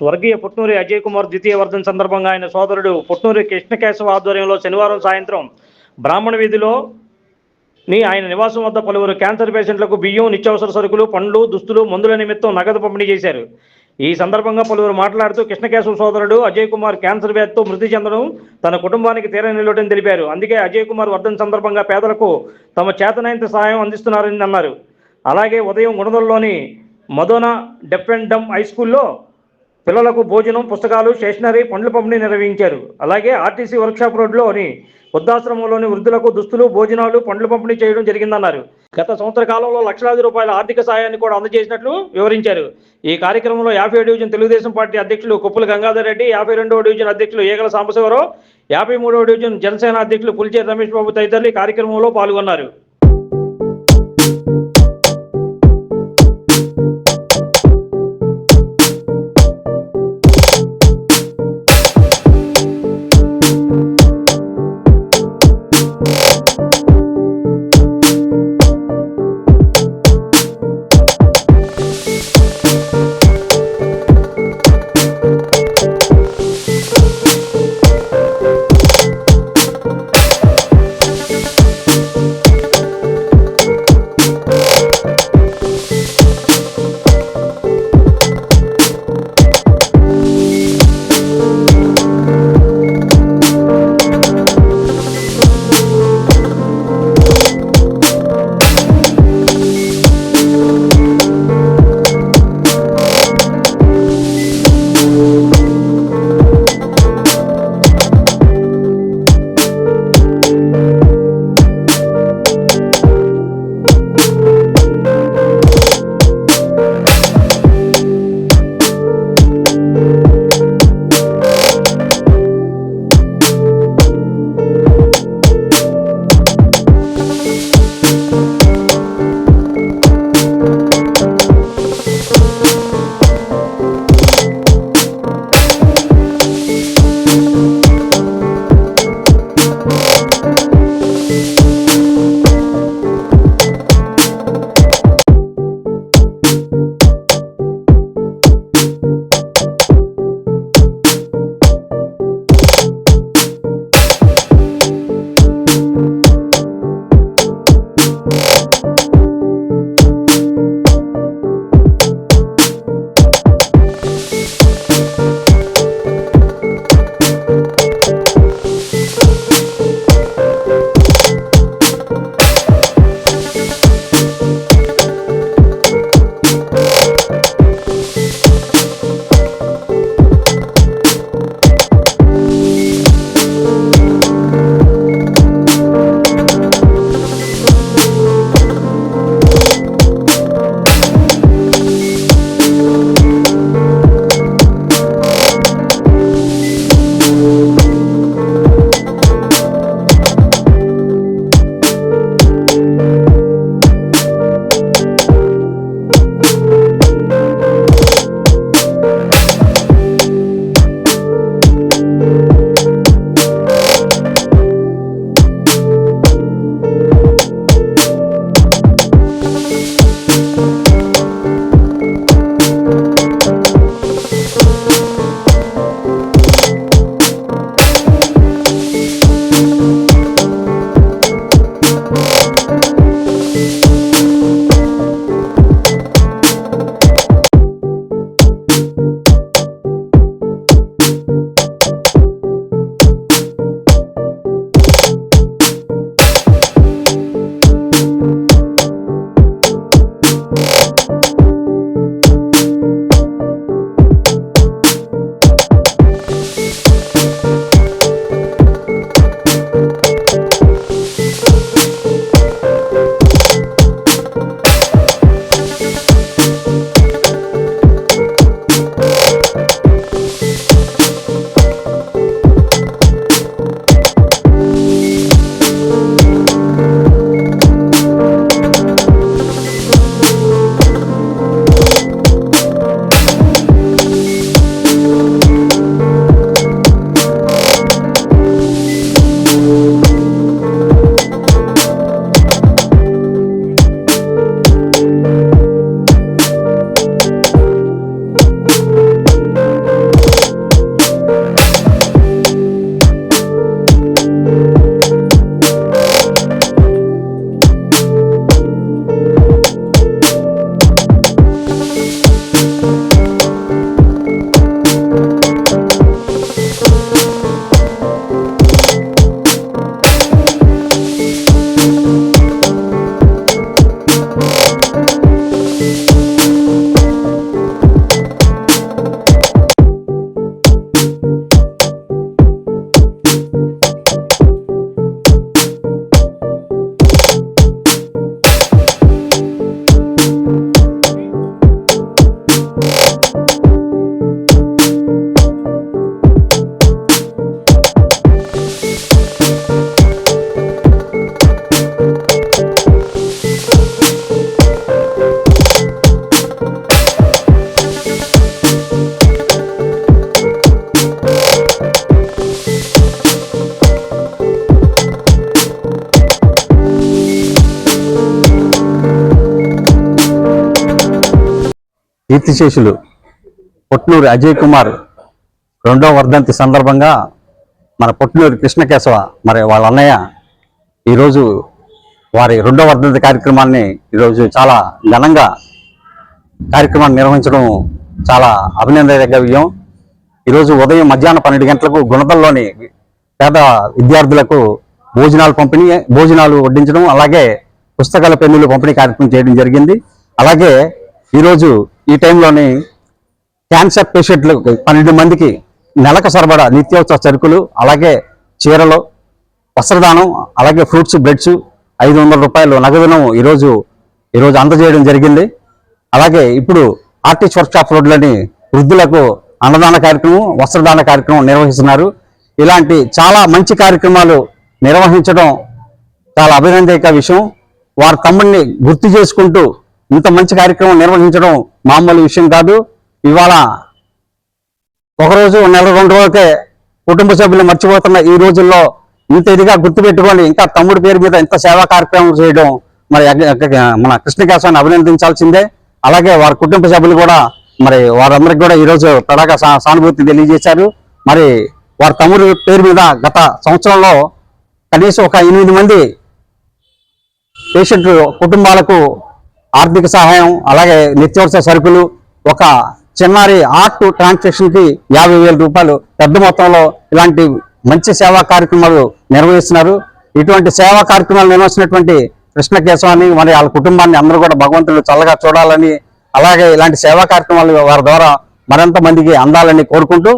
స్వర్గీయ పుట్నూరి అజయ్ కుమార్ ద్వితీయ వర్ధన్ సందర్భంగా ఆయన సోదరుడు పుట్నూరి కృష్ణకేశవ ఆధ్వర్యంలో శనివారం సాయంత్రం బ్రాహ్మణ వీధిలో ఆయన నివాసం వద్ద పలువురు క్యాన్సర్ పేషెంట్లకు బియ్యం, నిత్యావసర సరుకులు, పండ్లు, దుస్తులు, మందుల నిమిత్తం నగదు పంపిణీ చేశారు. ఈ సందర్భంగా పలువురు మాట్లాడుతూ కృష్ణకేశవ సోదరుడు అజయ్ కుమార్ క్యాన్సర్ వ్యాధితో మృతి చెందడం తన కుటుంబానికి తీరని లోటని తెలిపారు. అందుకే అజయ్ కుమార్ వర్ధన్ సందర్భంగా పేదలకు తమ చేతనైనంత సహాయం అందిస్తున్నారని అన్నారు. అలాగే ఉదయం గుణదల్లోని మదోన డెఫ్ అండ్ డమ్ హై స్కూల్లో పిల్లలకు భోజనం, పుస్తకాలు, స్టేషనరీ, పండ్ల పంపిణీ నిర్వహించారు. అలాగే ఆర్టీసీ వర్క్షాప్ రోడ్లోని వృద్ధాశ్రమంలోని వృద్ధులకు దుస్తులు, భోజనాలు, పండ్ల పంపిణీ చేయడం జరిగిందన్నారు. గత సంవత్సర కాలంలో లక్షలాది రూపాయల ఆర్థిక సాయాన్ని కూడా అందజేసినట్లు వివరించారు. ఈ కార్యక్రమంలో 50వ డివిజన్ తెలుగుదేశం పార్టీ అధ్యక్షులు కొప్పుల గంగాధర్ రెడ్డి, 52వ డివిజన్ అధ్యక్షులు ఈగల సాంబశివరావు, 53వ డివిజన్ జనసేన అధ్యక్షులు పులిచేరి రమేష్ బాబు తదితరులు ఈ కార్యక్రమంలో పాల్గొన్నారు. కీర్తిశేషులు పొట్నూరి అజయ్ కుమార్ 2వ వర్ధంతి సందర్భంగా మన పొట్నూరి కృష్ణకేశవ మరి వాళ్ళ అన్నయ్య ఈరోజు వారి 2వ వర్ధంతి కార్యక్రమాన్ని ఈరోజు చాలా ఘనంగా కార్యక్రమాన్ని నిర్వహించడం చాలా అభినందనీయ విషయం. ఈరోజు ఉదయం మధ్యాహ్నం 12 గంటలకు గుణదల్లోని పేద విద్యార్థులకు భోజనాలు వడ్డించడం, అలాగే పుస్తకాల పెన్నులు పంపిణీ కార్యక్రమం చేయడం జరిగింది. అలాగే ఈరోజు ఈ టైంలోని క్యాన్సర్ పేషెంట్లకు 12 మందికి నెలకు సరిపడా నిత్యావసర సరుకులు, అలాగే చీరలు, వస్త్రదానం, అలాగే ఫ్రూట్స్, బ్రెడ్స్ 500 రూపాయలు నగదును ఈరోజు అందజేయడం జరిగింది. అలాగే ఇప్పుడు ఆర్టిస్ట్ వర్క్షాప్ రోడ్లని వృద్ధులకు అన్నదాన కార్యక్రమం, వస్త్రదాన కార్యక్రమం నిర్వహిస్తున్నారు. ఇలాంటి చాలా మంచి కార్యక్రమాలు నిర్వహించడం చాలా అభినందనీయ విషయం. వారి తమ్ముడిని గుర్తు చేసుకుంటూ ఇంత మంచి కార్యక్రమం నిర్వహించడం మామూలు విషయం కాదు. ఇవాళ ఒకరోజు నెల 2 రోజులకే కుటుంబ సభ్యులు మర్చిపోతున్న ఈ రోజుల్లో ఇంత ఇదిగా గుర్తుపెట్టుకొని ఇంకా తమ్ముడి పేరు మీద ఇంత సేవా కార్యక్రమం చేయడం మరి మన కృష్ణకేశవాన్ని అభినందించాల్సిందే. అలాగే వారి కుటుంబ సభ్యులు కూడా మరి వారందరికీ కూడా ఈరోజు ప్రగాఢ సానుభూతి తెలియజేశారు. మరి వారి తమ్ముడి పేరు మీద గత సంవత్సరంలో కనీసం ఒక 8 మంది పేషెంట్ కుటుంబాలకు ఆర్థిక సహాయం, అలాగే నిత్యావసర సరుకులు, ఒక చిన్నారి ఆర్ట్ ట్రాన్సాక్షన్ కి 50,000 రూపాయలు పెద్ద మొత్తంలో ఇలాంటి మంచి సేవా కార్యక్రమాలు నిర్వహిస్తున్నారు. ఇటువంటి సేవా కార్యక్రమాలు నిర్వహిస్తున్నటువంటి కృష్ణకేశవాన్ని మరి వాళ్ళ కుటుంబాన్ని అందరూ కూడా భగవంతుడు చల్లగా చూడాలని, అలాగే ఇలాంటి సేవా కార్యక్రమాలు వారి ద్వారా మరింత మందికి అందాలని కోరుకుంటూ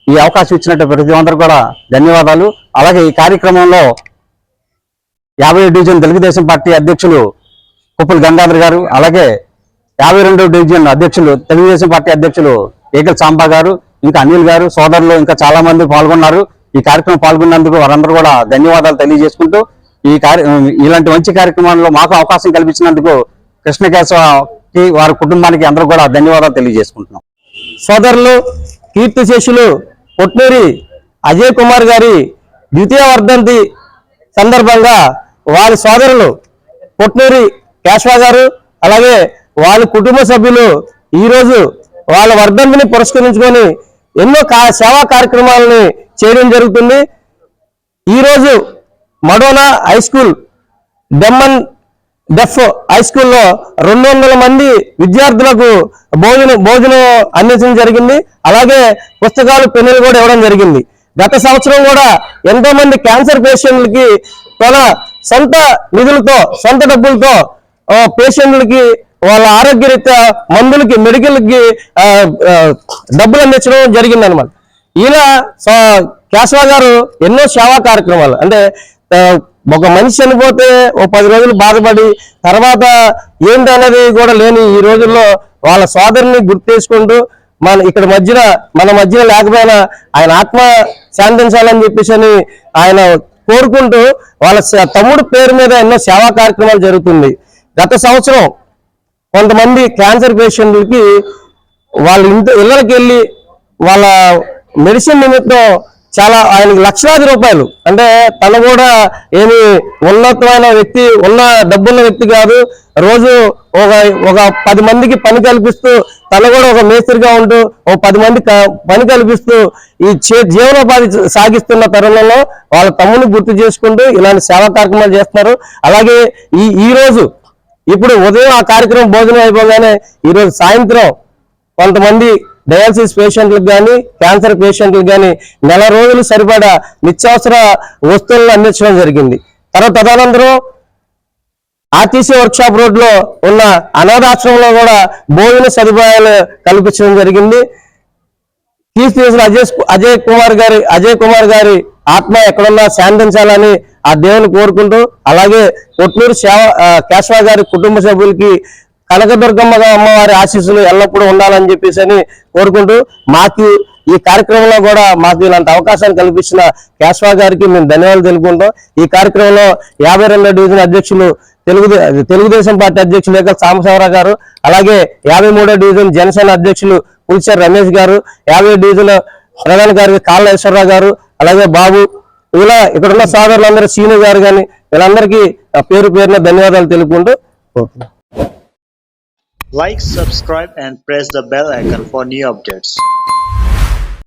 ఈ అవకాశం ఇచ్చినట్టు ప్రతి ఒక్కరు కూడా ధన్యవాదాలు. అలాగే ఈ కార్యక్రమంలో 50వ డివిజన్ తెలుగుదేశం పార్టీ అధ్యక్షులు కుప్పల గంగాధర్ గారు, అలాగే 52వ డివిజన్ అధ్యక్షులు తెలుగుదేశం పార్టీ అధ్యక్షులు ఏకల్ సాంబా గారు, ఇంకా అనిల్ గారు, సోదరులు ఇంకా చాలా మంది పాల్గొన్నారు. ఈ కార్యక్రమం పాల్గొన్నందుకు వారందరూ కూడా ధన్యవాదాలు తెలియజేసుకుంటూ ఇలాంటి మంచి కార్యక్రమాల్లో మాకు అవకాశం కల్పించినందుకు కృష్ణకేశవకి వారి కుటుంబానికి అందరూ కూడా ధన్యవాదాలు తెలియజేసుకుంటున్నాం. సోదరులు కీర్తిశేషులు పొట్నూరి అజయ్ కుమార్ గారి 2వ వర్ధంతి సందర్భంగా వారి సోదరులు పొట్నూరి కేశవ గారు, అలాగే వాళ్ళ కుటుంబ సభ్యులు ఈరోజు వాళ్ళ వర్ధంతిని పురస్కరించుకొని ఎన్నో సేవా కార్యక్రమాలని చేయడం జరుగుతుంది. ఈరోజు మడోనా హై స్కూల్, డెమ్మన్ డెఫ్ హై స్కూల్లో 200 మంది విద్యార్థులకు భోజనం అందించడం జరిగింది. అలాగే పుస్తకాలు, పెన్నులు కూడా ఇవ్వడం జరిగింది. గత సంవత్సరం కూడా ఎంతో మంది క్యాన్సర్ పేషెంట్లకి తన సొంత నిధులతో, సొంత డబ్బులతో పేషెంట్లకి వాళ్ళ ఆరోగ్యరీత్యా మందులకి, మెడికల్కి డబ్బులు అందించడం జరిగింది అనమాట. ఇలా కేశవ గారు ఎన్నో సేవా కార్యక్రమాలు, అంటే ఒక మనిషి చనిపోతే ఓ 10 రోజులు బాధపడి తర్వాత ఏంటనేది కూడా లేని ఈ రోజుల్లో వాళ్ళ సోదరుని గుర్తు చేసుకుంటూ మన మధ్యన లేకపోయినా ఆయన ఆత్మ శాంతించాలని చెప్పేసి ఆయన కోరుకుంటూ వాళ్ళ తమ్ముడు పేరు మీద ఎన్నో సేవా కార్యక్రమాలు జరుగుతుంది. గత సంవత్సరం కొంతమంది క్యాన్సర్ పేషెంట్లకి వాళ్ళ ఇళ్ళకి వెళ్ళి వాళ్ళ మెడిసిన్ నిమిత్తం చాలా ఆయనకి లక్షలాది రూపాయలు, అంటే తను కూడా ఏమి ఉన్నతమైన వ్యక్తి, ఉన్న డబ్బున్న వ్యక్తి కాదు. రోజు ఒక 10 మందికి పని కల్పిస్తూ, తను కూడా ఒక మేస్త్రిగా ఉంటూ ఒక 10 మంది పని కల్పిస్తూ ఈ జీవనోపాధి సాగిస్తున్న తరుణంలో వాళ్ళ తమ్ముని గుర్తు చేసుకుంటూ ఇలాంటి సేవా కార్యక్రమాలు చేస్తున్నారు. అలాగే ఈ రోజు ఇప్పుడు ఉదయం ఆ కార్యక్రమం భోజనం అయిపోగానే ఈరోజు సాయంత్రం కొంతమంది డయాలసిస్ పేషెంట్లకు కానీ, క్యాన్సర్ పేషెంట్లకు కానీ నెల రోజులు సరిపడా నిత్యావసర వస్తువులను అందించడం జరిగింది. తదనంతరం ఆర్టీసీ వర్క్షాప్ రోడ్లో ఉన్న అనాథాశ్రమంలో కూడా భోజన సదుపాయాలు కల్పించడం జరిగింది. కీర్తిశేషులు అజయ్ కుమార్ గారి ఆత్మ ఎక్కడున్నా శాంతించాలని ఆ దేవుని కోరుకుంటూ, అలాగే పొట్నూరు కేశవ గారి కుటుంబ సభ్యులకి కనకదుర్గమ్మ అమ్మవారి ఆశీస్సులు ఎల్లప్పుడూ ఉండాలని చెప్పేసి కోరుకుంటూ, మాకు ఈ కార్యక్రమంలో కూడా మాకు ఇలాంటి అవకాశాలు కల్పించిన కేశవ గారికి మేము ధన్యవాదాలు తెలుపుకుంటాం. ఈ కార్యక్రమంలో 52వ డివిజన్ అధ్యక్షులు తెలుగుదేశం పార్టీ అధ్యక్షులు ఏకల్ సాంబశివరావు గారు, అలాగే 53వ డివిజన్ జనసేన అధ్యక్షులు పులిచేరి రమేష్ గారు, 50వ డివిజన్ ప్రధాన కార్యదర్శి కాళ్ళేశ్వరరావు గారు, అలాగే బాబు, ఇలా ఇక్కడున్న సోదరులందరూ సీను గారు కానీ వీళ్ళందరికీ పేరున ధన్యవాదాలు తెలుపుకుంటూ Like, subscribe, and press the bell icon for new updates.